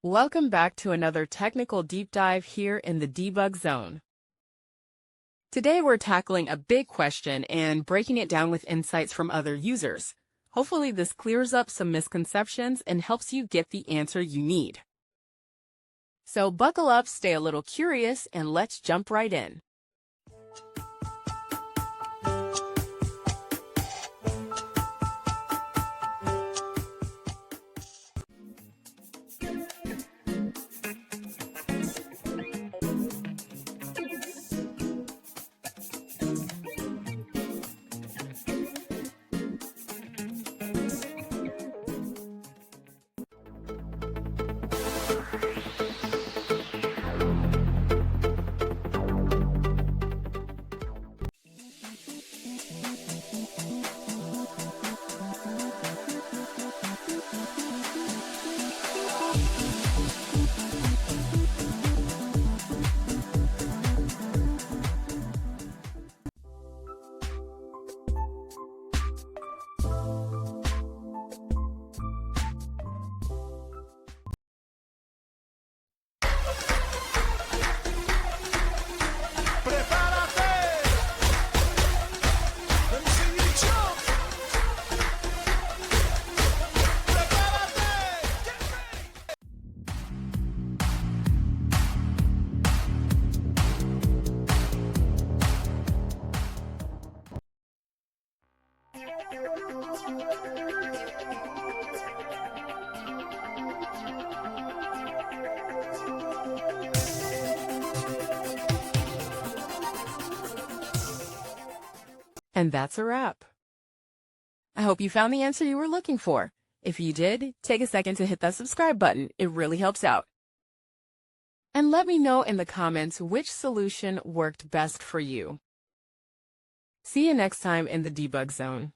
Welcome back to another technical deep dive here in the debug zone. Today we're tackling a big question and breaking it down with insights from other users. Hopefully this clears up some misconceptions and helps you get the answer you need. So buckle up, stay a little curious, and let's jump right in. And that's a wrap. I hope you found the answer you were looking for. If you did, take a second to hit that subscribe button. It really helps out. And let me know in the comments which solution worked best for you. See you next time in the debug zone.